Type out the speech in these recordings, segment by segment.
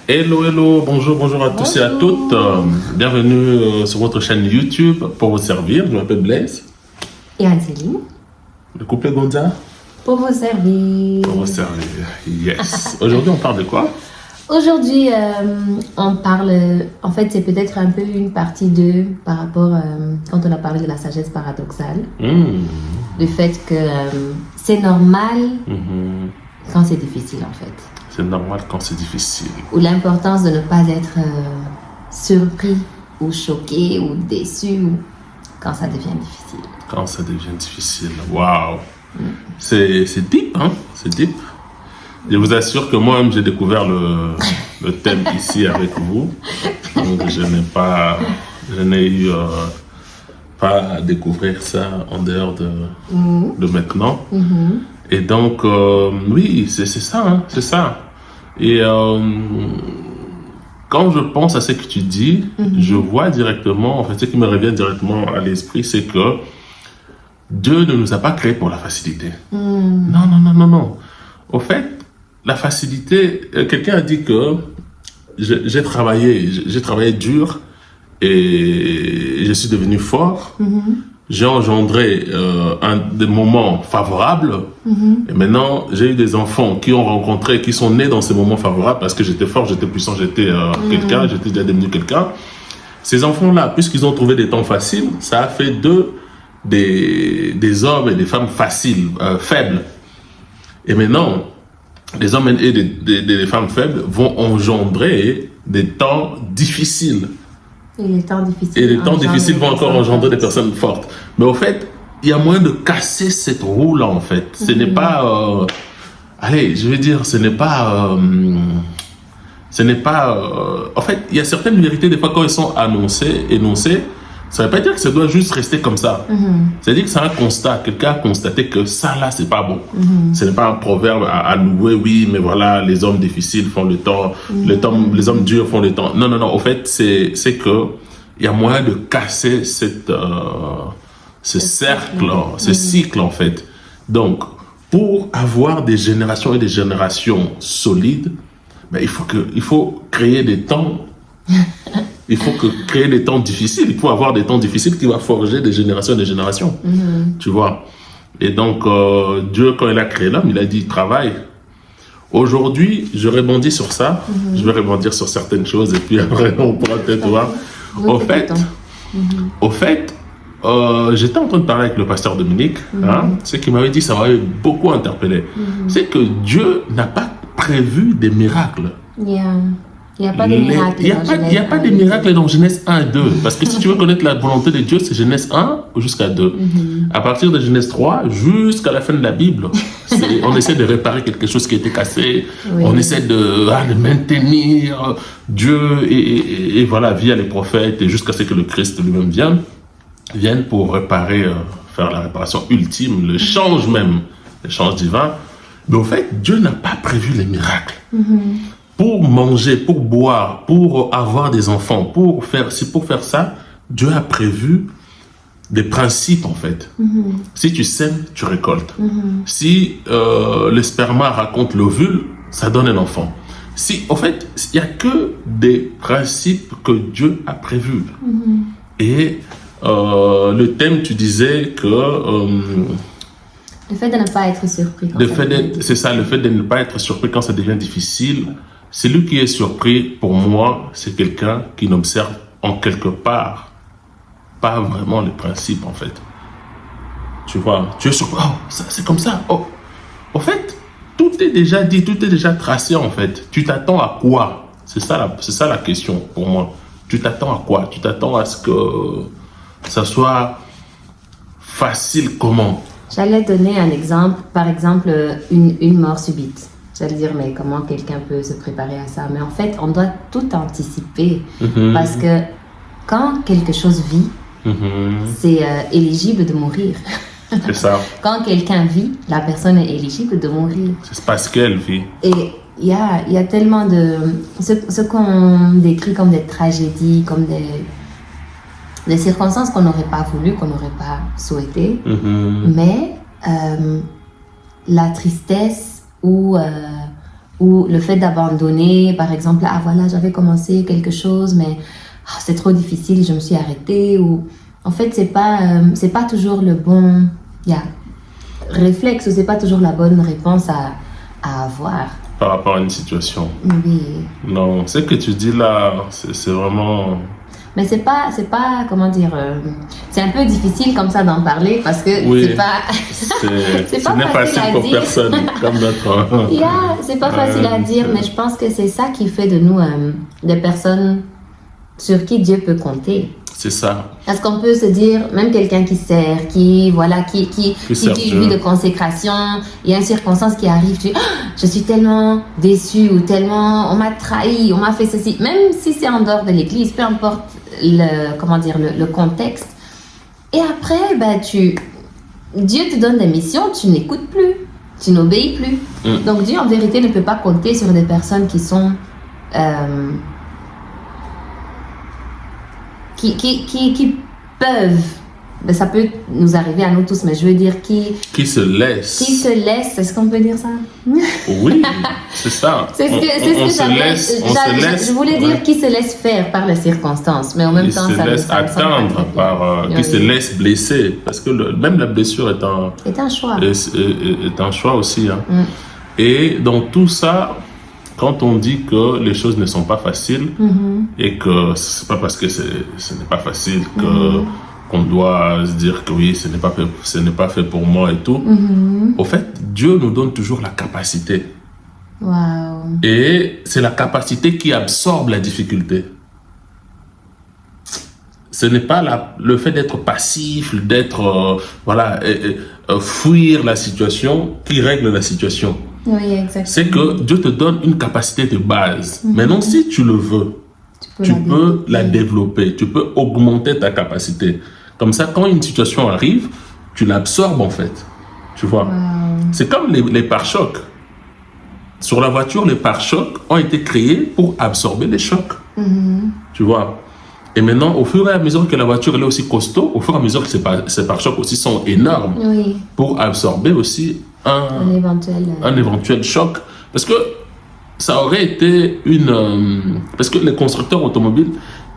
Hello, hello, bonjour, bonjour à tous et à toutes. Bienvenue sur votre chaîne YouTube pour vous servir. Je m'appelle Blaise. Et Angeline. Le couplet Gonza. Pour vous servir. Pour vous servir, yes. Aujourd'hui, on parle de quoi? Aujourd'hui, on parle, en fait, c'est peut-être un peu une partie 2 par rapport, quand on a parlé de la sagesse paradoxale. Le fait que c'est normal quand c'est difficile, en fait. C'est normal quand c'est difficile. Ou l'importance de ne pas être surpris ou choqué ou déçu quand ça devient difficile. Quand ça devient difficile, waouh. C'est deep, hein? C'est deep. Je vous assure que moi-même, j'ai découvert le thème ici avec vous. Donc, je n'ai eu pas à découvrir ça en dehors de maintenant. Et donc, oui, c'est ça, hein, c'est ça. Et quand je pense à ce que tu dis, je vois directement, en fait, ce qui me revient directement à l'esprit, c'est que Dieu ne nous a pas créés pour la facilité. Non, non, non, non, non. Au fait, la facilité, quelqu'un a dit que j'ai travaillé dur et je suis devenu fort. J'ai engendré des moments favorables et maintenant j'ai eu des enfants qui ont rencontré, qui sont nés dans ces moments favorables parce que j'étais fort, j'étais puissant, j'étais quelqu'un, j'étais déjà devenu quelqu'un. Ces enfants-là, puisqu'ils ont trouvé des temps faciles, ça a fait d'eux des hommes et des femmes faciles, faibles. Et maintenant, les hommes et des femmes faibles vont engendrer des temps difficiles. Et les temps difficiles vont encore engendrer des personnes fortes. Mais au fait, il y a moyen de casser cette roue-là, en fait. Ce n'est pas... allez, je vais dire, ce n'est pas... en fait, il y a certaines vérités, des fois, quand elles sont énoncées, ça ne veut pas dire que ça doit juste rester comme ça. C'est-à-dire que c'est un constat. Quelqu'un a constaté que ça, là, c'est pas bon. Ce n'est pas un proverbe à louer, oui, mais voilà, les hommes difficiles font le temps, les hommes durs font le temps. Non, non, non. Au fait, c'est que il y a moyen de casser ce cercle, ce cycle, en fait. Donc, pour avoir des générations et des générations solides, ben, il faut créer des temps. Il faut créer des temps difficiles. Il faut avoir des temps difficiles qui vont forger des générations et des générations. Tu vois. Et donc, Dieu, quand il a créé l'homme, il a dit travaille. Aujourd'hui, je rebondis sur ça. Je vais rebondir sur certaines choses et puis après, on pourra peut-être voir. Au fait, j'étais en train de parler avec le pasteur Dominique. Ce qu'il m'avait dit, ça m'avait beaucoup interpellé. C'est que Dieu n'a pas prévu des miracles. Il n'y a pas de miracles. Il n'y a pas de miracles dans Genèse 1 et 2. Parce que si tu veux connaître la volonté de Dieu, c'est Genèse 1 jusqu'à 2. À partir de Genèse 3 jusqu'à la fin de la Bible, on essaie de réparer quelque chose qui était cassé. On essaie de maintenir Dieu et voilà, via les prophètes et jusqu'à ce que le Christ lui-même vienne pour réparer, faire la réparation ultime, le change même, le change divin. Mais au fait, Dieu n'a pas prévu les miracles. Pour manger, pour boire, pour avoir des enfants, pour faire ça, Dieu a prévu des principes en fait. Si tu sèmes, tu récoltes. Si le sperma raconte l'ovule, ça donne un enfant. En fait, il n'y a que des principes que Dieu a prévus. Et le thème, tu disais que... le fait de ne pas être surpris. C'est ça, le fait de ne pas être surpris quand ça devient difficile. Celui qui est surpris, pour moi, c'est quelqu'un qui n'observe en quelque part pas vraiment les principes, en fait. Tu vois, tu es surpris, oh, c'est comme ça, oh. En fait, tout est déjà dit, tout est déjà tracé, en fait. Tu t'attends à quoi? C'est ça la question, pour moi. Tu t'attends à quoi? Tu t'attends à ce que ça soit facile comment? J'allais donner un exemple, par exemple, une mort subite. J'allais dire, mais comment quelqu'un peut se préparer à ça? Mais en fait, on doit tout anticiper. Parce que quand quelque chose vit, c'est éligible de mourir. C'est ça. Quand quelqu'un vit, la personne est éligible de mourir. C'est parce qu'elle vit. Et il y a tellement de... Ce qu'on décrit comme des tragédies, comme des circonstances qu'on n'aurait pas voulu, qu'on n'aurait pas souhaité. Mais la tristesse ou ou le fait d'abandonner, par exemple, ah voilà, j'avais commencé quelque chose, mais c'est trop difficile, je me suis arrêtée, ou en fait, c'est pas toujours le bon réflexe, ou c'est pas toujours la bonne réponse à avoir. Par rapport à une situation. Oui. Non, ce que tu dis là, c'est vraiment... Mais c'est pas, comment dire, c'est un peu difficile comme ça d'en parler parce que c'est pas, c'est pas facile pour dire. Personne comme notre. C'est pas facile à dire, mais je pense que c'est ça qui fait de nous des personnes sur qui Dieu peut compter. C'est ça. Parce qu'on peut se dire, même quelqu'un qui sert, qui jouit de consécration, il y a une circonstance qui arrive, tu dis, je suis tellement déçue ou tellement, on m'a trahi, on m'a fait ceci, même si c'est en dehors de l'église, peu importe le contexte. Et après, Dieu te donne des missions, tu n'écoutes plus, tu n'obéis plus. Donc Dieu en vérité ne peut pas compter sur des personnes qui sont qui peuvent, ça peut nous arriver à nous tous, mais je veux dire qui se laissent. Qui se laissent, est-ce qu'on peut dire ça? Oui, c'est ça. C'est ce que je voulais dire, qui se laisse faire par les circonstances, mais en même temps, ça se laisse atteindre par, qui se laisse blesser, parce que même la blessure est un choix. Est un choix aussi. Hein. Et dans tout ça, quand on dit que les choses ne sont pas faciles et que c'est pas parce que ce n'est pas facile qu'on doit se dire que oui, ce n'est pas fait pour moi et tout. Au fait, Dieu nous donne toujours la capacité. Wow. Et c'est la capacité qui absorbe la difficulté. Ce n'est pas le fait d'être passif, d'être fuir la situation qui règle la situation. Oui, exactement. C'est que Dieu te donne une capacité de base. Maintenant, si tu le veux, tu peux la développer, tu peux augmenter ta capacité. Comme ça, quand une situation arrive, tu l'absorbes en fait. Tu vois. C'est comme les pare-chocs. Sur la voiture, les pare-chocs ont été créés pour absorber les chocs. Tu vois. Et maintenant, au fur et à mesure que la voiture elle est aussi costaud, au fur et à mesure que ces pare-chocs aussi sont énormes pour absorber aussi un éventuel choc. Parce que ça aurait été parce que les constructeurs automobiles,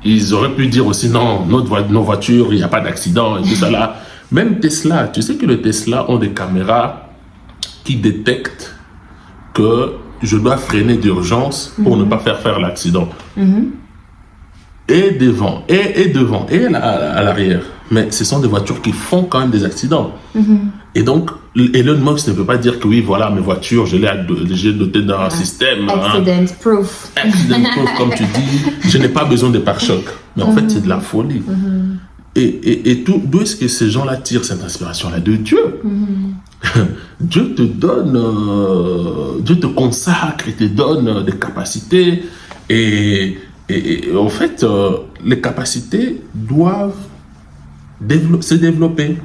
ils auraient pu dire aussi non, nos voitures, il n'y a pas d'accident et tout ça là. Même Tesla, tu sais que les Tesla ont des caméras qui détectent que je dois freiner d'urgence pour ne pas faire l'accident. Et devant, et devant, et à l'arrière. Mais ce sont des voitures qui font quand même des accidents. Et donc, Elon Musk ne peut pas dire que oui, voilà, mes voitures, j'ai doté d'un système. Accident proof. Accident proof, comme tu dis. Je n'ai pas besoin de pare-choc. Mais en fait, c'est de la folie. Et d'où est-ce que ces gens-là tirent cette inspiration-là? De Dieu. Dieu te donne, Dieu te consacre, il te donne des capacités. Et en fait, les capacités doivent se développer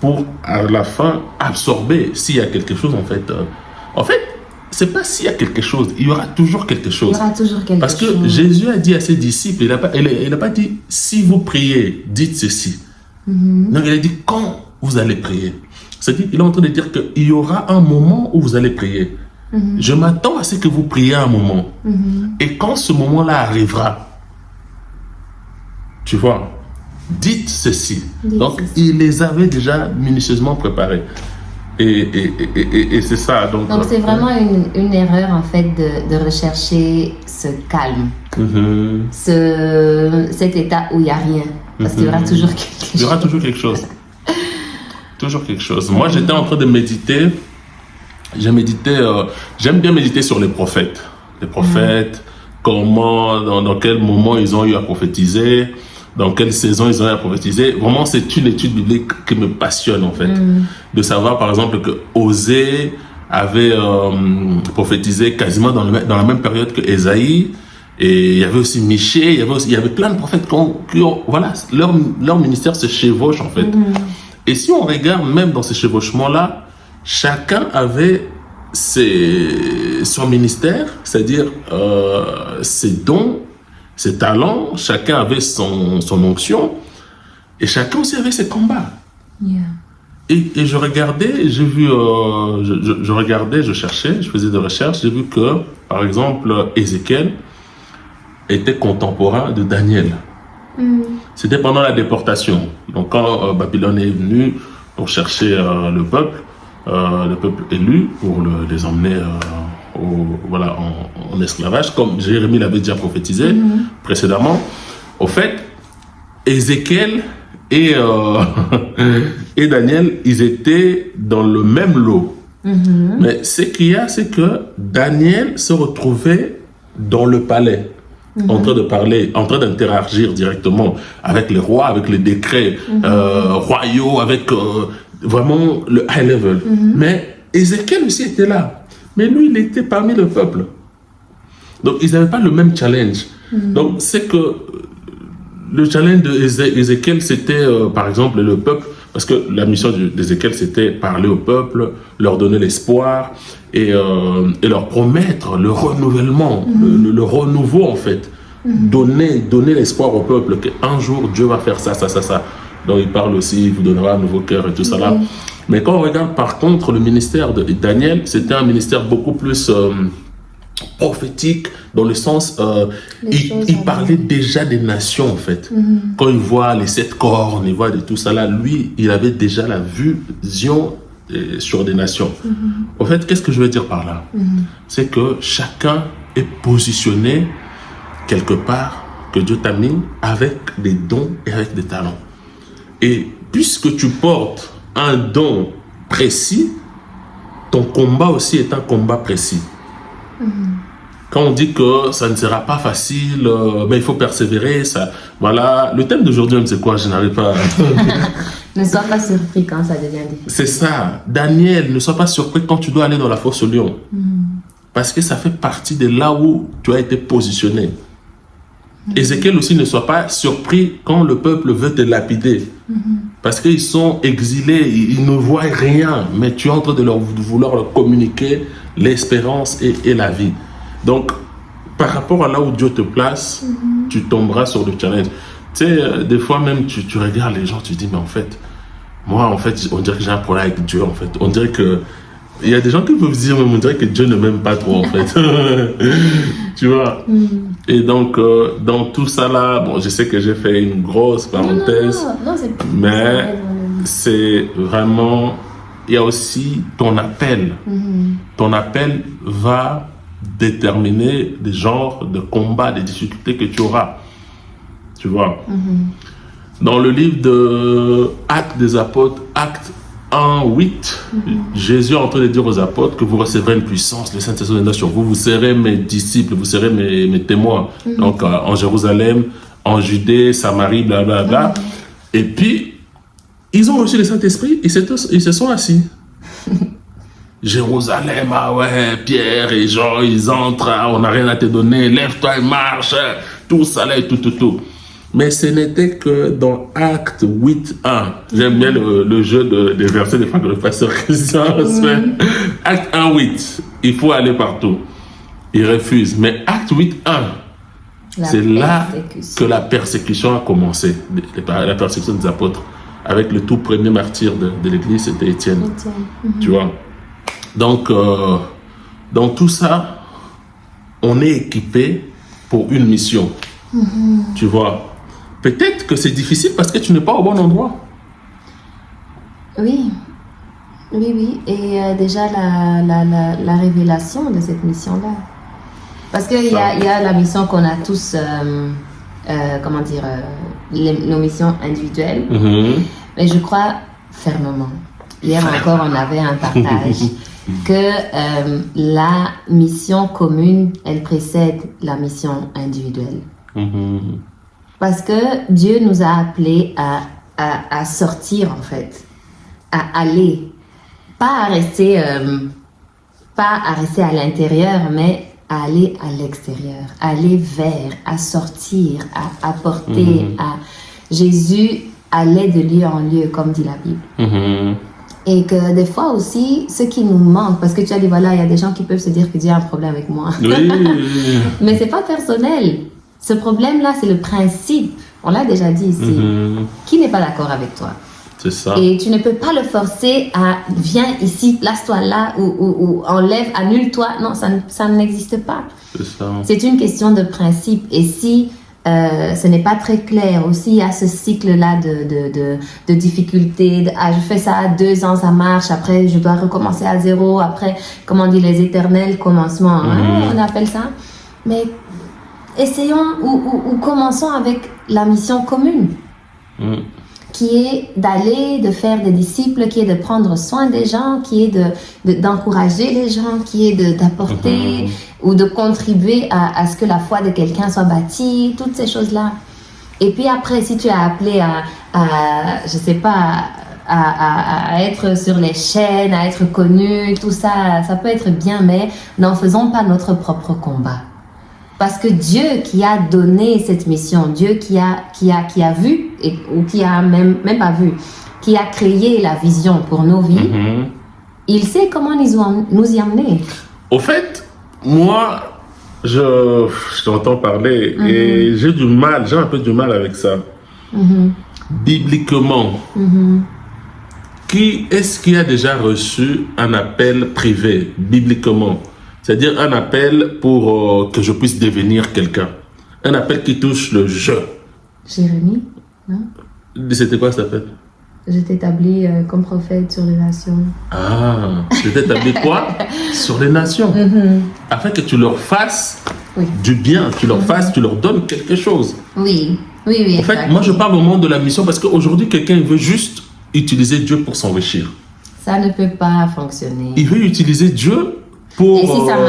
pour, à la fin, absorber s'il y a quelque chose, en fait. En fait, c'est pas s'il y a quelque chose, il y aura toujours quelque chose. Il y aura toujours quelque chose. Parce que Jésus a dit à ses disciples, il n'a pas dit, si vous priez, dites ceci. Non, il a dit, quand vous allez prier. C'est-à-dire, il est en train de dire qu'il y aura un moment où vous allez prier. Je m'attends à ce que vous priez un moment. Et quand ce moment-là arrivera, tu vois, dites ceci. Donc, il les avait déjà minutieusement préparés. Et c'est ça. Donc c'est vraiment une erreur, en fait, de rechercher ce calme. Cet état où il n'y a rien. Parce qu'il y aura toujours quelque chose. Il y aura toujours quelque chose. Toujours quelque chose. Moi, j'étais en train de méditer. J'aime bien méditer sur les prophètes. Les prophètes, comment, dans quel moment ils ont eu à prophétiser, dans quelle saison ils ont eu à prophétiser. Vraiment, c'est une étude biblique qui me passionne, en fait. De savoir, par exemple, que Osée avait prophétisé quasiment dans la même période que Ésaïe. Et il y avait aussi Michée, il y avait plein de prophètes qui ont voilà, leur ministère se chevauche, en fait. Et si on regarde même dans ces chevauchements-là, chacun avait son ministère, c'est-à-dire ses dons, ses talents, chacun avait son onction, et chacun aussi avait ses combats. Et je regardais, j'ai vu, je regardais, je cherchais, je faisais des recherches, j'ai vu que, par exemple, Ézéchiel était contemporain de Daniel. C'était pendant la déportation. Donc quand Babylone est venue pour chercher le peuple élu, pour les emmener en esclavage, comme Jérémie l'avait déjà prophétisé précédemment. Au fait, Ézéchiel et Daniel, ils étaient dans le même lot. Mais ce qu'il y a, c'est que Daniel se retrouvait dans le palais, en train de parler, en train d'interagir directement avec les rois, avec les décrets royaux, avec vraiment le high level. Mais Ézéchiel aussi était là. Mais lui, il était parmi le peuple. Donc, ils n'avaient pas le même challenge. Donc, c'est que le challenge d'Ézéchiel, c'était, par exemple, le peuple, parce que la mission d'Ézéchiel, c'était parler au peuple, leur donner l'espoir et leur promettre le renouvellement, le renouveau, en fait. Donner l'espoir au peuple qu'un jour, Dieu va faire ça. Donc, il parle aussi, il vous donnera un nouveau cœur et tout ça là. Mais quand on regarde, par contre, le ministère de Daniel, c'était un ministère beaucoup plus prophétique, dans le sens, il parlait déjà des nations, en fait. Quand il voit les 7 cornes, il voit de tout ça là, lui, il avait déjà la vision sur des nations. En fait, qu'est-ce que je veux dire par là? C'est que chacun est positionné quelque part, que Dieu t'a mis avec des dons et avec des talents. Et puisque tu portes un don précis, ton combat aussi est un combat précis. Quand on dit que ça ne sera pas facile, mais il faut persévérer, ça, voilà. Le thème d'aujourd'hui, c'est quoi? Je n'arrive pas à... Ne sois pas surpris quand ça devient difficile. C'est ça. Daniel, ne sois pas surpris quand tu dois aller dans la fosse au lion. Parce que ça fait partie de là où tu as été positionné. Ézéchiel aussi, ne soit pas surpris quand le peuple veut te lapider. Parce qu'ils sont exilés, ils ne voient rien, mais tu es en train de vouloir leur communiquer l'espérance et la vie. Donc, par rapport à là où Dieu te place, tu tomberas sur le challenge. Tu sais, des fois même, tu regardes les gens, tu te dis, mais en fait, moi, en fait, on dirait que j'ai un problème avec Dieu, en fait. On dirait que... Il y a des gens qui peuvent dire, mais on dirait que Dieu ne m'aime pas trop, en fait. Tu vois. Et donc, dans tout ça là, bon, je sais que j'ai fait une grosse parenthèse, mais c'est vraiment... Il y a aussi ton appel. Ton appel va déterminer des genres de combats, des difficultés que tu auras. Tu vois. Dans le livre de Actes des Apôtres, Actes 1:8, Jésus est en train de dire aux apôtres que vous recevrez une puissance, le Saint-Esprit viendra sur vous, vous serez mes disciples, vous serez mes témoins. Donc en Jérusalem, en Judée, Samarie, blablabla. Et puis, ils ont reçu le Saint-Esprit, ils se sont assis. Jérusalem, ah ouais, Pierre et Jean, ils entrent, on n'a rien à te donner, lève-toi et marche, tout ça là et tout. Mais ce n'était que dans Acte 8:1. J'aime bien le jeu des versets des fois que le pasteur Christian fait. Acte 1:8, il faut aller partout. Il refuse. Mais Acte 8:1, c'est là que la persécution a commencé. La persécution des apôtres. Avec le tout premier martyr de l'église, c'était Étienne. Tu vois. Donc, dans tout ça, on est équipé pour une mission. Tu vois. Peut-être que c'est difficile parce que tu n'es pas au bon endroit. Oui. Et déjà, la révélation de cette mission-là. Parce qu'il y a la mission qu'on a tous, nos missions individuelles. Mais je crois fermement. Hier encore, on avait un partage que la mission commune, elle précède la mission individuelle. Parce que Dieu nous a appelés à sortir, en fait, à aller, pas à rester à l'intérieur, mais à aller à l'extérieur, à aller vers, à sortir, à apporter. Jésus allait de lieu en lieu, comme dit la Bible. Et que des fois aussi, ce qui nous manque, parce que tu as dit, voilà, il y a des gens qui peuvent se dire que Dieu a un problème avec moi. Mais c'est pas personnel. Ce problème-là, c'est le principe. On l'a déjà dit ici. Qui n'est pas d'accord avec toi? C'est ça. Et tu ne peux pas le forcer à viens ici, place-toi là, ou enlève, annule-toi. Non, ça n'existe pas. C'est ça. C'est une question de principe. Et si ce n'est pas très clair, aussi il y a ce cycle-là de difficultés, je fais ça 2 ans, ça marche, après je dois recommencer à zéro, après, comment on dit, les éternels commencements, on appelle ça. Mais essayons ou commençons avec la mission commune. Qui est d'aller, de faire des disciples, qui est de prendre soin des gens, qui est d'encourager les gens, qui est d'apporter ou de contribuer à ce que la foi de quelqu'un soit bâtie, toutes ces choses-là. Et puis après, si tu es appelé je sais pas, à être sur les chaînes, à être connu, tout ça, ça peut être bien, mais n'en faisons pas notre propre combat. Parce que Dieu qui a donné cette mission, Dieu qui a vu, ou qui a même pas vu, qui a créé la vision pour nos vies, il sait comment nous y amener. Au fait, moi, je t'entends parler et j'ai un peu du mal avec ça. Bibliquement, qui est-ce qui a déjà reçu un appel privé, bibliquement? C'est-à-dire un appel pour que je puisse devenir quelqu'un. Un appel qui touche le je. Jérémie, non? C'était quoi cet appel? Je t'établis comme prophète sur les nations. Ah, je t'établis quoi? Sur les nations. Afin que tu leur fasses du bien, tu leur donnes quelque chose. Oui. En fait, moi je parle au monde de la mission parce qu'aujourd'hui, quelqu'un veut juste utiliser Dieu pour s'enrichir. Ça ne peut pas fonctionner. Il veut utiliser Dieu pour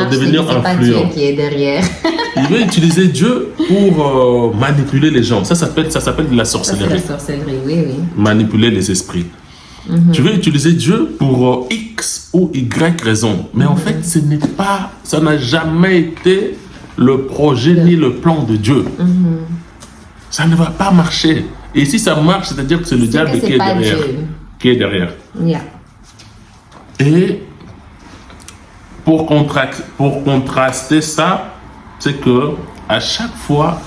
devenir influent. C'est pas Dieu qui est derrière. Il veut utiliser Dieu pour manipuler les gens. Ça s'appelle de la sorcellerie. C'est la sorcellerie, oui. Manipuler les esprits. Tu veux utiliser Dieu pour X ou Y raison. Mais en fait, ça n'a jamais été le projet ni le plan de Dieu. Ça ne va pas marcher. Et si ça marche, c'est-à-dire que c'est le diable qui est derrière. Qui est derrière. Yeah. Et pour contraster ça, c'est que à chaque fois,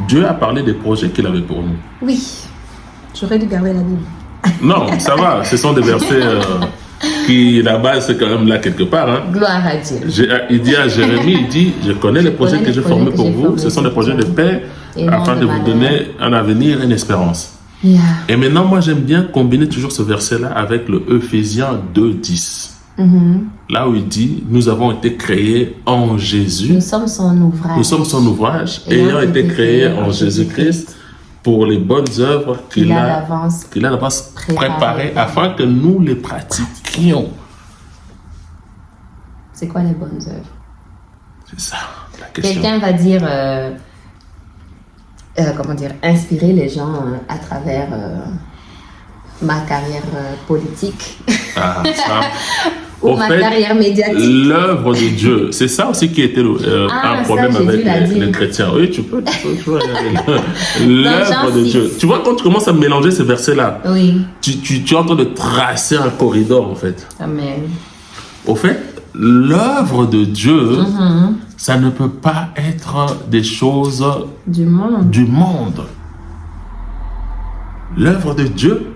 Dieu a parlé des projets qu'il avait pour nous. Oui, j'aurais dû garder la Bible. Non, ça va, ce sont des versets qui, la base, c'est quand même là quelque part. Hein. Gloire à Dieu. Il dit à Jérémie, je connais les projets que j'ai formés pour vous, ce sont des projets de paix, afin de vous donner un avenir et une espérance. Yeah. Et maintenant, moi, j'aime bien combiner toujours ce verset-là avec le Ephésiens 2:10. Là où il dit, nous avons été créés en Jésus. Nous sommes son ouvrage. Nous sommes son ouvrage, ayant été créés en Jésus-Christ pour les bonnes œuvres qu'il a d'avance préparées afin que nous les pratiquions. C'est quoi les bonnes œuvres? C'est ça, la question. Quelqu'un va dire, inspirer les gens à travers ma carrière politique. Ah, ça. Ou ma carrière médiatique. L'œuvre de Dieu, c'est ça aussi qui était un problème avec les chrétiens. Oui, tu peux l'œuvre de Dieu. Tu vois, quand tu commences à mélanger ces versets-là, tu es en train de tracer un corridor, en fait. Amen. Au fait, l'œuvre de Dieu, ça ne peut pas être des choses du monde. L'œuvre de Dieu.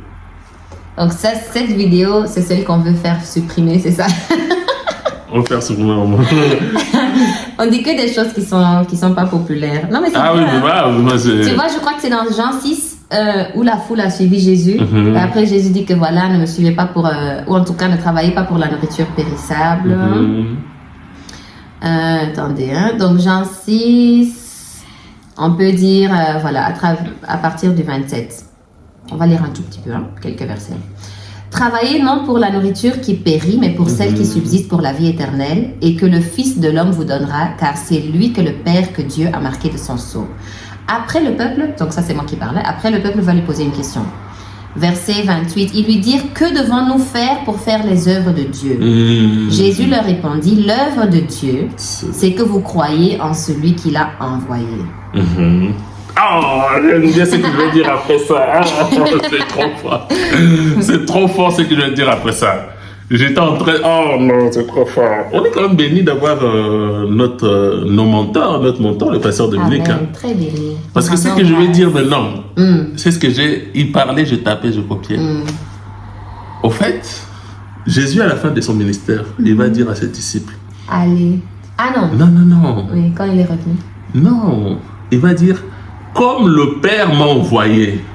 Donc cette vidéo, c'est celle qu'on veut faire supprimer, c'est ça? On va faire supprimer au moins. On dit que des choses qui sont pas populaires. Non, mais c'est oui, mais moi, c'est... Tu vois, je crois que c'est dans Jean 6 où la foule a suivi Jésus. Après, Jésus dit que voilà, ne me suivez pas pour... ou en tout cas, ne travaillez pas pour la nourriture périssable. Attendez, donc Jean 6, on peut dire, à partir du 27. On va lire un tout petit peu, quelques versets. Travaillez non pour la nourriture qui périt, mais pour celle qui subsiste pour la vie éternelle, et que le Fils de l'homme vous donnera, car c'est lui que le Père que Dieu a marqué de son sceau. Après le peuple, donc ça c'est moi qui parlais, après le peuple va lui poser une question. Verset 28, ils lui dirent, que devons-nous faire pour faire les œuvres de Dieu? Jésus leur répondit, l'œuvre de Dieu, c'est que vous croyez en celui qui l'a envoyé. Oh, j'aime bien ce que je vais dire après ça. C'est trop fort. C'est trop fort ce que je vais dire après ça. J'étais en train... Oh non, c'est trop fort. On est quand même bénis d'avoir notre mentor, le pasteur Dominique. Amen. Très béni. Parce que c'est ce que je vais dire maintenant. C'est ce que il parlait, je tapais, je copiais. Au fait, Jésus, à la fin de son ministère, il va dire à ses disciples... Allez. Ah non. Non. Oui, quand il est revenu. Non. Il va dire, comme le Père m'a envoyé...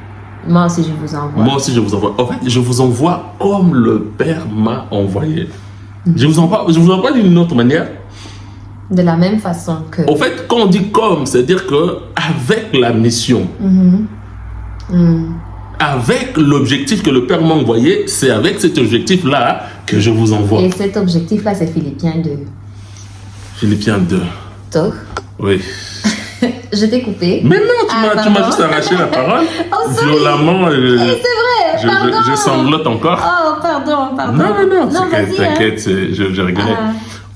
Moi aussi, je vous envoie. Moi aussi, je vous envoie. En fait, je vous envoie comme le Père m'a envoyé. Je vous envoie d'une autre manière. De la même façon que... Au fait, quand on dit comme, c'est-à-dire que avec la mission, avec l'objectif que le Père m'a envoyé, c'est avec cet objectif-là que je vous envoie. Et cet objectif-là, c'est Philippiens 2. Philippiens 2. Donc, oui. je t'ai coupé. Mais non, tu m'as juste arraché la parole. Oh, sorry. Violemment. C'est vrai, pardon. Je sanglote encore. Oh, pardon. Non, vas-y, t'inquiète, je rigolais.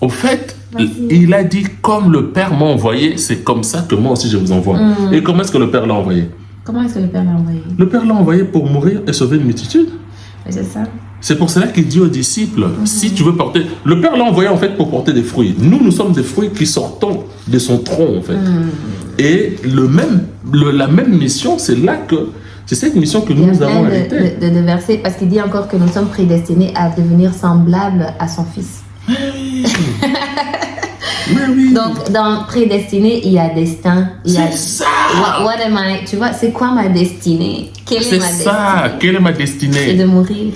Au fait, vas-y. il a dit, comme le Père m'a envoyé, c'est comme ça que moi aussi je vous envoie. Et comment est-ce que le Père l'a envoyé? Comment est-ce que le Père l'a envoyé? Le Père l'a envoyé pour mourir et sauver une multitude. Oui, c'est ça. C'est pour cela qu'il dit aux disciples, si tu veux porter... Le Père l'a envoyé en fait pour porter des fruits. Nous sommes des fruits qui sortons de son tronc en fait. Et la même mission, c'est cette mission que nous avons héritée. De verser, parce qu'il dit encore que nous sommes prédestinés à devenir semblables à son Fils. Mais oui. Donc, dans prédestiné, il y a destin. C'est ça. What am I? Tu vois, c'est quoi ma destinée? Quelle est ma destinée? C'est ça. Quelle est ma destinée? C'est de mourir.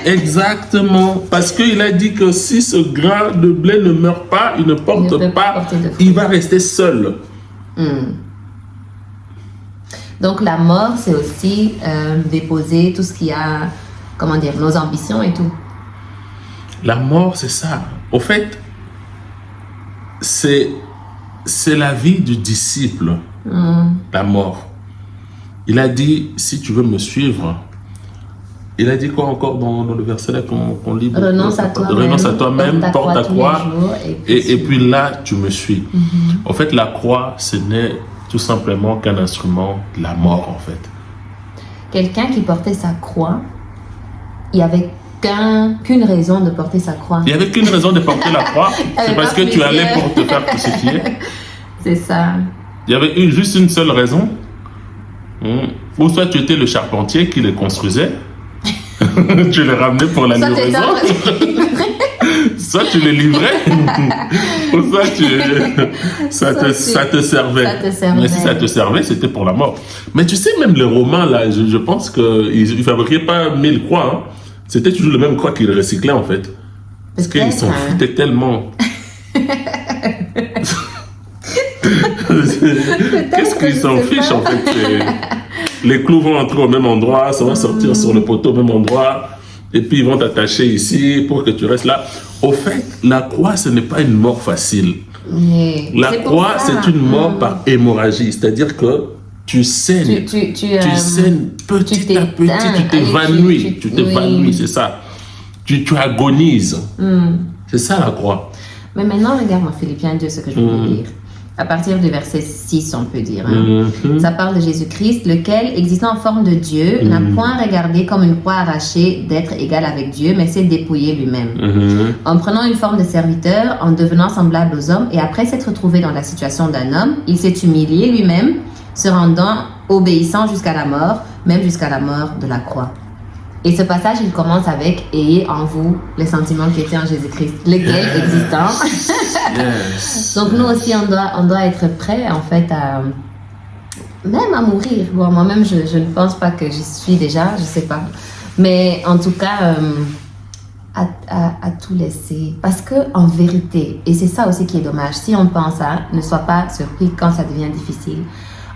Exactement. Parce qu'il a dit que si ce grain de blé ne meurt pas, il ne porte pas, il va rester seul. Donc, la mort, c'est aussi déposer tout ce qui a, comment dire, nos ambitions et tout. La mort, c'est ça. Au fait, c'est la vie du disciple, la mort. Il a dit, si tu veux me suivre, il a dit quoi encore dans le verset là qu'on lit? Renonce à toi-même, porte ta croix, et puis là, tu me suis. Mm-hmm. En fait, la croix, ce n'est tout simplement qu'un instrument de la mort, en fait. Quelqu'un qui portait sa croix, il n'y avait qu'une raison de porter sa croix. Il n'y avait qu'une raison de porter la croix, c'est parce que tu allais pour te faire crucifier. C'est ça. Il y avait juste une seule raison. Ou soit tu étais le charpentier qui les construisait, tu les ramenais pour la livraison, soit tu les livrais, ou soit ça te servait. Mais si ça te servait, c'était pour la mort. Mais tu sais, même les Romains, là, je pense qu'ils ne fabriquaient pas 1000 croix. C'était toujours le même croix qu'ils recyclaient, en fait. Parce qu'ils s'en foutaient tellement. Qu'est-ce qu'ils s'en fichent, en fait? Les clous vont entrer au même endroit, ça va sortir sur le poteau au même endroit, et puis ils vont t'attacher ici pour que tu restes là. Au fait, la croix, ce n'est pas une mort facile. La croix, c'est une mort par hémorragie, c'est-à-dire que tu saignes, tu saignes petit à petit, tu t'évanouis, c'est ça. Tu agonises. C'est ça la croix. Mais maintenant, regarde-moi Philippiens 2, ce que je veux dire. À partir du verset 6, on peut dire. Ça parle de Jésus-Christ, lequel, existant en forme de Dieu, n'a point regardé comme une proie arrachée d'être égal avec Dieu, mais s'est dépouillé lui-même. En prenant une forme de serviteur, en devenant semblable aux hommes, et après s'être trouvé dans la situation d'un homme, il s'est humilié lui-même, se rendant obéissant jusqu'à la mort, même jusqu'à la mort de la croix. Et ce passage, il commence avec « Ayez en vous les sentiments qui étaient en Jésus-Christ, lequel existant. » Donc nous aussi, on doit être prêts, en fait, même à mourir. Bon, moi-même, je ne pense pas que j'y suis déjà, je ne sais pas. Mais en tout cas, à tout laisser. Parce qu'en vérité, et c'est ça aussi qui est dommage, si on pense à ne sois pas surpris quand ça devient difficile.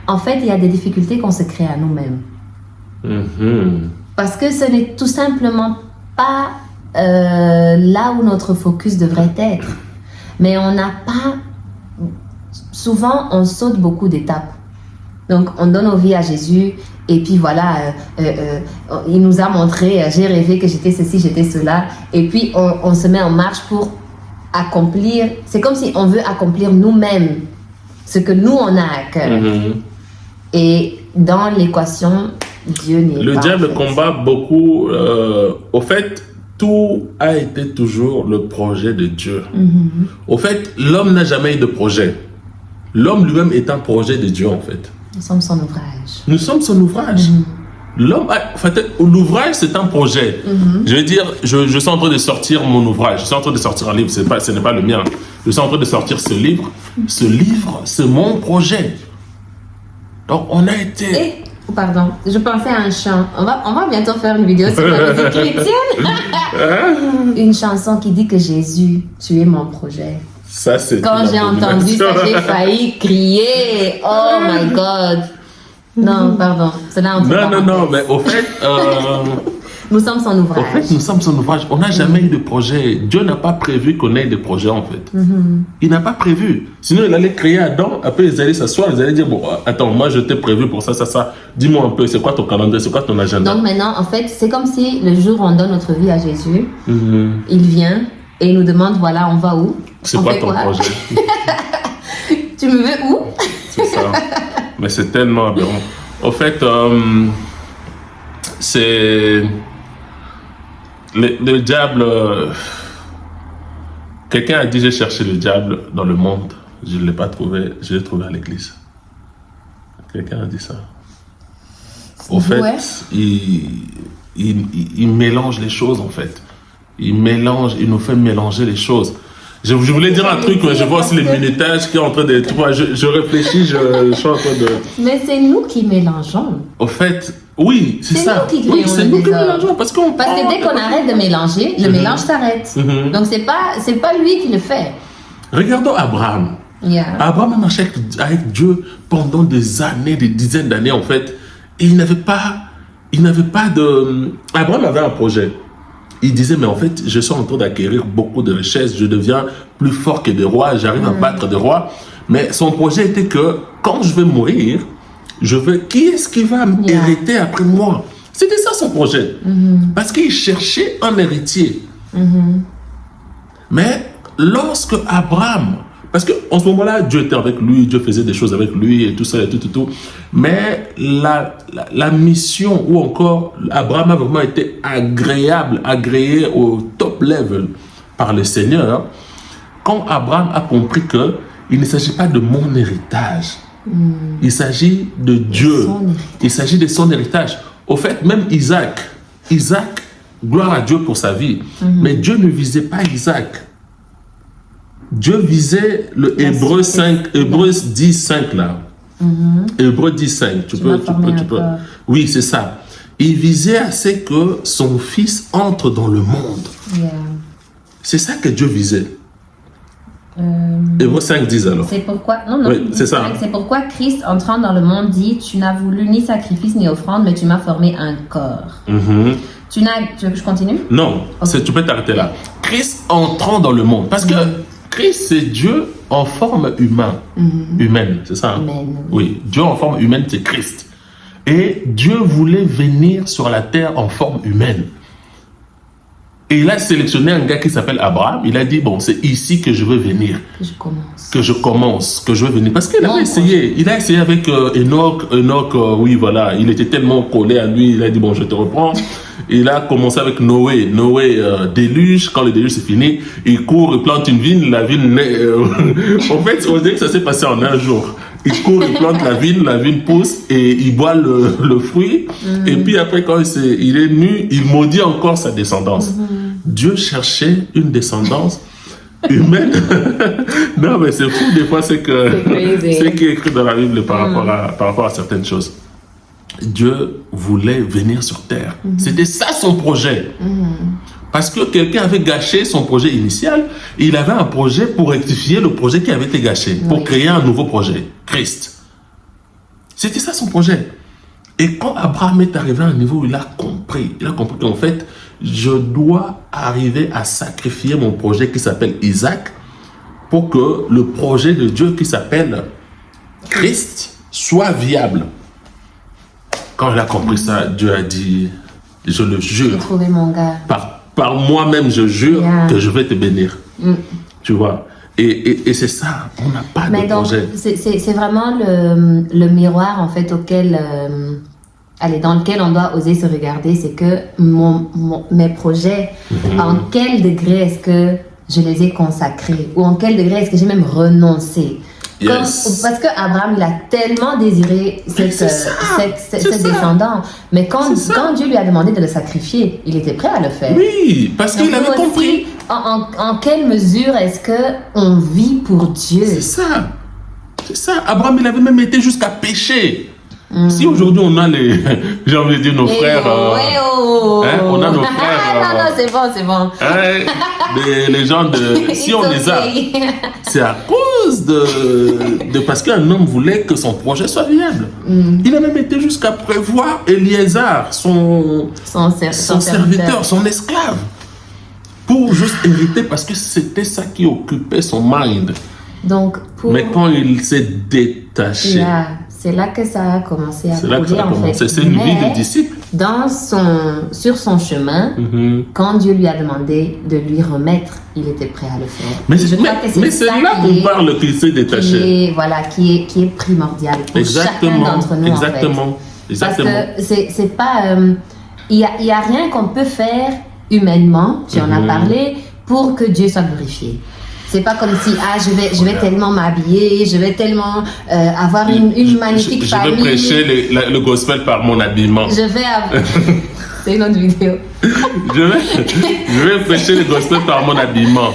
En fait, il y a des difficultés qu'on se crée à nous-mêmes. Parce que ce n'est tout simplement pas là où notre focus devrait être. Mais on n'a pas... Souvent, on saute beaucoup d'étapes. Donc, on donne nos vies à Jésus et puis voilà, il nous a montré, j'ai rêvé que j'étais ceci, j'étais cela. Et puis, on se met en marche pour accomplir... C'est comme si on veut accomplir nous-mêmes ce que nous, on a à cœur. Et dans l'équation... Dieu n'est le pas diable combat beaucoup. Au fait, tout a été toujours le projet de Dieu. Au fait, l'homme n'a jamais eu de projet. L'homme lui-même est un projet de Dieu, en fait. Nous sommes son ouvrage. Nous sommes son ouvrage. L'homme, en fait, l'ouvrage, c'est un projet. Je veux dire, je suis en train de sortir mon ouvrage. Je suis en train de sortir un livre. Ce n'est pas le mien. Je suis en train de sortir ce livre. Ce livre, c'est mon projet. Donc, on a été... Pardon, je pensais à un chant. On va bientôt faire une vidéo sur la musique chrétienne. Une chanson qui dit que Jésus, tu es mon projet. Ça, c'est quand j'ai entendu ça, j'ai failli crier. Oh my God. Non, pardon. Cela non, mais au fait... nous sommes son ouvrage. Au fait, nous sommes son ouvrage. On n'a jamais eu de projet. Dieu n'a pas prévu qu'on ait des projets, en fait. Il n'a pas prévu. Sinon, il allait créer Adam. Après, ils allaient s'asseoir. Ils allaient dire, bon, attends, moi, je t'ai prévu pour ça, ça, ça. Dis-moi un peu, c'est quoi ton calendrier, c'est quoi ton agenda? Donc maintenant, en fait, c'est comme si le jour où on donne notre vie à Jésus, il vient et il nous demande, voilà, on va où? C'est quoi ton projet? Tu me veux où? C'est ça. Mais c'est tellement aberrant. Au fait, c'est... Le diable... Quelqu'un a dit, j'ai cherché le diable dans le monde. Je ne l'ai pas trouvé. Je l'ai trouvé à l'église. Quelqu'un a dit ça. Au fait, il mélange les choses, en fait. Il nous fait mélanger les choses. Je voulais dire un truc, mais je vois aussi les minutages qui est en train de... Je réfléchis, je suis en train de... Mais c'est nous qui mélangeons. Au fait, oui, c'est ça. C'est nous qui mélangeons. Parce que dès qu'on arrête de mélanger, le mélange s'arrête. Donc, c'est pas lui qui le fait. Regardons Abraham. Abraham a marché avec Dieu pendant des années, des dizaines d'années, en fait. Et il n'avait pas de... Abraham avait un projet. Il disait, mais en fait, je suis en train d'acquérir beaucoup de richesses, je deviens plus fort que des rois, j'arrive à battre des rois. Mais son projet était que, quand je vais mourir, qui est-ce qui va m'hériter après moi? C'était ça son projet. Parce qu'il cherchait un héritier. Mais lorsque Abraham... Parce qu'en ce moment-là, Dieu était avec lui, Dieu faisait des choses avec lui et tout ça et tout. Mais la mission, ou encore, Abraham a vraiment été agréé au top level par le Seigneur. Quand Abraham a compris qu'il ne s'agit pas de mon héritage, il s'agit de Dieu, il s'agit de son héritage. Au fait, même Isaac, gloire à Dieu pour sa vie, mais Dieu ne visait pas Isaac. Dieu visait le Hébreu 10, 5 là. Hébreu 10, 5. Tu peux. Oui, c'est ça. Il visait à ce que son fils entre dans le monde. C'est ça que Dieu visait. Hébreu 5, 10 alors. C'est pourquoi... Oui, c'est ça. C'est pourquoi Christ, entrant dans le monde, dit, tu n'as voulu ni sacrifice ni offrande, mais tu m'as formé un corps. Tu veux que je continue? Non, tu peux t'arrêter là. Christ entrant dans le monde. Parce que Christ, c'est Dieu en forme humaine, c'est ça? Oui, Dieu en forme humaine, c'est Christ. Et Dieu voulait venir sur la terre en forme humaine. Et il a sélectionné un gars qui s'appelle Abraham. Il a dit, bon, c'est ici que je veux venir. Que je veux venir. Parce qu'il avait essayé. Il a essayé avec Enoch. Oui, voilà, il était tellement collé à lui. Il a dit, bon, je te reprends. Il a commencé avec Noé. Déluge. Quand le déluge c'est fini, il court, il plante une vigne. La vigne naît. En fait, on dirait que ça s'est passé en un jour. Il court, il plante la vigne pousse et il boit le fruit. Et puis après, quand il est nu, il maudit encore sa descendance. Dieu cherchait une descendance humaine. Non, mais c'est fou des fois, c'est qui est écrit dans la Bible par rapport à certaines choses. Dieu voulait venir sur terre. C'était ça son projet. Parce que quelqu'un avait gâché son projet initial. Il avait un projet pour rectifier le projet qui avait été gâché, pour créer un nouveau projet, Christ. C'était ça son projet. Et quand Abraham est arrivé à un niveau où il a compris qu'en fait, je dois arriver à sacrifier mon projet qui s'appelle Isaac pour que le projet de Dieu qui s'appelle Christ soit viable. Quand il a compris ça, Dieu a dit, je le jure. J'ai trouvé mon gars. Par moi-même, je jure que je vais te bénir. Tu vois. Et c'est ça, on n'a pas de projet. C'est vraiment le miroir en fait auquel dans lequel on doit oser se regarder, c'est que mes projets, en quel degré est-ce que je les ai consacrés, ou en quel degré est-ce que j'ai même renoncé. Parce qu'Abraham, il a tellement désiré cette descendant, mais quand Dieu lui a demandé de le sacrifier, il était prêt à le faire. Oui, parce qu'il avait compris. En quelle mesure est-ce qu'on vit pour Dieu? C'est ça. Abraham, il avait même été jusqu'à pécher. Si aujourd'hui on a j'ai envie de dire nos frères, on a nos frères. Non, c'est bon. Les gens si on les a, c'est à cause de parce qu'un homme voulait que son projet soit viable. Il a même été jusqu'à prévoir Éliézer, son serviteur, son esclave, pour juste hériter, parce que c'était ça qui occupait son mind. Donc, mais quand il s'est détaché, c'est là que ça a commencé à brûler, en fait. C'est une vie de disciple. Sur son chemin, quand Dieu lui a demandé de lui remettre, il était prêt à le faire. Mais c'est là qu'on parle qu'il s'est détaché. Qui est primordial pour chacun d'entre nous. Exactement. Parce que c'est pas... Il y a rien qu'on peut faire humainement, tu en as parlé, pour que Dieu soit glorifié. C'est pas comme si je vais tellement m'habiller, je vais tellement avoir une magnifique famille. Je vais prêcher le gospel par mon habillement. C'est une autre vidéo. je vais prêcher le gospel par mon habillement.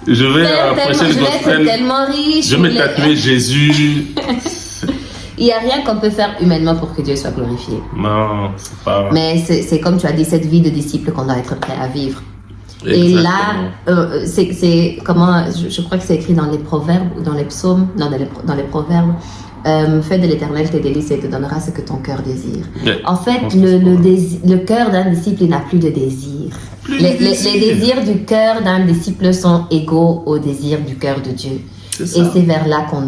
Je vais prêcher le gospel. Je vais être tellement riche. Je vais me tatouer Jésus. Il n'y a rien qu'on peut faire humainement pour que Dieu soit glorifié. Non, c'est pas... Mais c'est comme tu as dit, cette vie de disciple qu'on doit être prêt à vivre. Exactement. Et là, c'est comment, je crois que c'est écrit dans les proverbes ou dans les psaumes, non, dans les proverbes, fais de l'Éternel tes délices et te donnera ce que ton cœur désire. Yeah, en fait, le cœur d'un disciple, il n'a plus de désir. Les désirs du cœur d'un disciple sont égaux aux désirs du cœur de Dieu. Et c'est vers là qu'on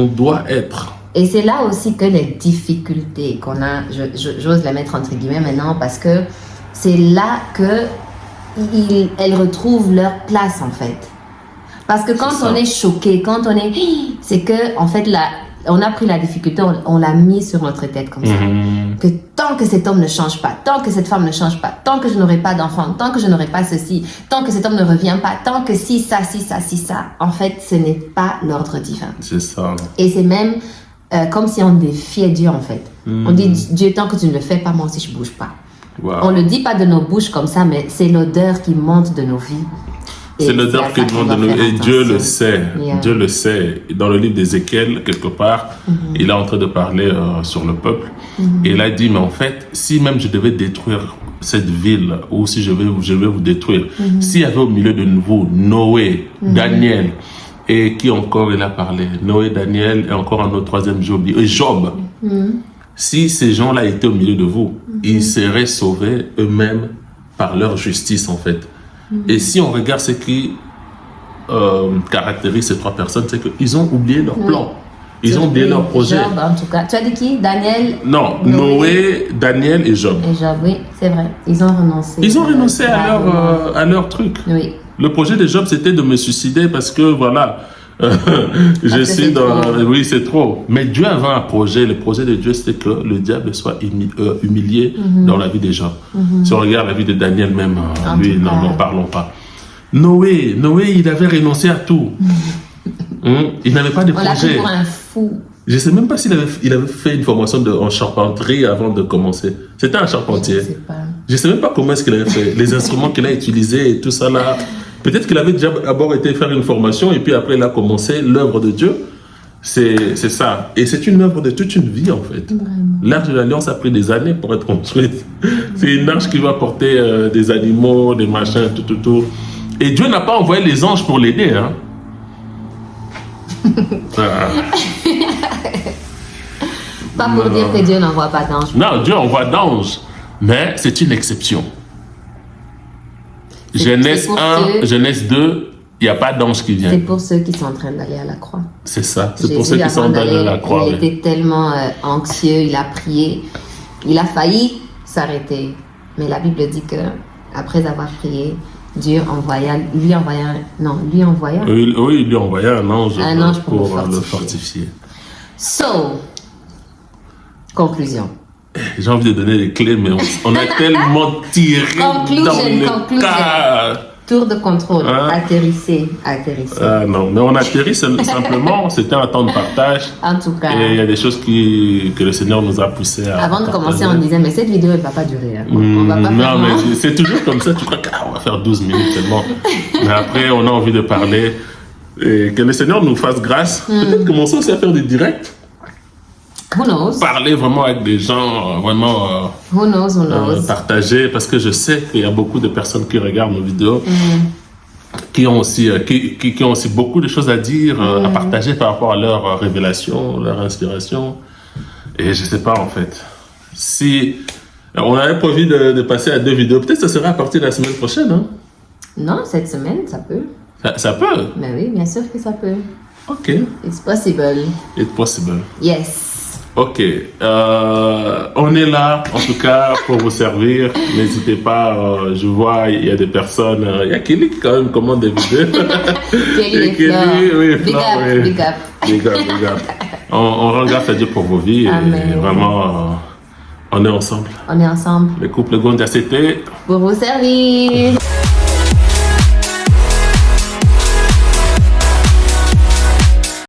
doit être. Et c'est là aussi que les difficultés qu'on a, j'ose les mettre entre guillemets maintenant, parce que c'est là que elles retrouvent leur place en fait. Parce que quand on est choqué, c'est que en fait on a pris la difficulté, on l'a mis sur notre tête comme ça. Que tant que cet homme ne change pas, tant que cette femme ne change pas, tant que je n'aurai pas d'enfant, tant que je n'aurai pas ceci, tant que cet homme ne revient pas, tant que si ça, en fait ce n'est pas l'ordre divin. C'est ça. Et c'est même comme si on défiait Dieu en fait. On dit Dieu, tant que tu ne le fais pas, moi aussi je bouge pas. Wow. On ne le dit pas de nos bouches comme ça, mais c'est l'odeur qui monte de nos vies. C'est l'odeur qui monte de nos vies. Et Dieu le sait. Yeah. Dieu le sait. Dans le livre d'Ézéchiel, quelque part, il est en train de parler sur le peuple. Et il a dit, mais en fait, si même je devais détruire cette ville, ou si je vais vous détruire, s'il y avait au milieu de vous Noé, Daniel, et qui encore il a parlé, Noé, Daniel, et encore un autre troisième, et Job. Si ces gens-là étaient au milieu de vous, ils seraient sauvés eux-mêmes par leur justice, en fait. Et si on regarde ce qui caractérise ces trois personnes, c'est qu'ils ont oublié leur plan. Ils ont oublié leur projet. Job, en tout cas. Tu as dit qui? Daniel? Non, Noé, Daniel et Job. Et Job, oui, c'est vrai. Ils ont renoncé. Ils ont renoncé à leur truc. Oui. Le projet de Job, c'était de me suicider parce que, voilà... je suis dans... Oui, c'est trop. Mais Dieu avait un projet. Le projet de Dieu, c'était que le diable soit humilié dans la vie des gens. Si on regarde la vie de Daniel même, lui, n'en parlons pas. Noé, il avait renoncé à tout. Il n'avait pas de projet. On l'a pris pour un fou. Je ne sais même pas s'il avait fait une formation en charpenterie avant de commencer. C'était un charpentier. Je ne sais même pas comment est-ce qu'il avait fait. Les instruments qu'il a utilisés et tout ça là. Peut-être qu'il avait déjà d'abord été faire une formation et puis après il a commencé l'œuvre de Dieu. C'est ça. Et c'est une œuvre de toute une vie en fait. L'Arche de l'Alliance a pris des années pour être construite. C'est une arche qui va porter des animaux, des machins, tout. Et Dieu n'a pas envoyé les anges pour l'aider. Hein. Pas pour dire que Dieu n'envoie pas d'anges. Non, Dieu envoie d'anges. Mais c'est une exception. Genèse 1, Genèse 2, il n'y a pas d'ange qui vient. C'est pour ceux qui sont en train d'aller à la croix. C'est ça, c'est pour ceux qui sont en train d'aller à la croix. Il était tellement anxieux, il a prié, il a failli s'arrêter. Mais la Bible dit que après avoir prié, Dieu lui envoya un ange pour le fortifier. So, conclusion. J'ai envie de donner les clés, mais on a tellement tiré dans le cas. Tour de contrôle, Hein? atterrissez. Ah non, mais on atterrit simplement, c'était un temps de partage. En tout cas, Et il y a des choses que le Seigneur nous a poussé à avant de partager. commencer, on disait, mais cette vidéo, elle va pas durer. Hein. On va pas faire Non, mais long. c'est toujours comme ça, tu crois qu'on va faire 12 minutes seulement. Mais après, on a envie de parler. Et que le Seigneur nous fasse grâce. Peut-être commencer aussi à faire des directs. Who knows? Parler vraiment avec des gens, vraiment Who knows? partager. Parce que je sais qu'il y a beaucoup de personnes qui regardent nos vidéos. Qui ont aussi beaucoup de choses à dire, à partager par rapport à leur révélation, leur inspiration. Et je sais pas, en fait. Si on avait prévu de passer à 2 vidéos, peut-être que ça sera à partir de la semaine prochaine. Hein? Non, cette semaine, ça peut. Ça peut? Mais oui, bien sûr que ça peut. Ok. It's possible. It's possible. Yes. Ok. On est là, en tout cas, pour vous servir. N'hésitez pas. Je vois, il y a des personnes. Il y a Kelly qui, quand même, commande des vidéos. Kelly et Kelly, Flore. oui, Big Flore, up, oui. big up. Big up, big up. On rend grâce à Dieu pour vos vies. Amen. Et vraiment, on est ensemble. On est ensemble Le couple Gondia, c'était. pour vous servir.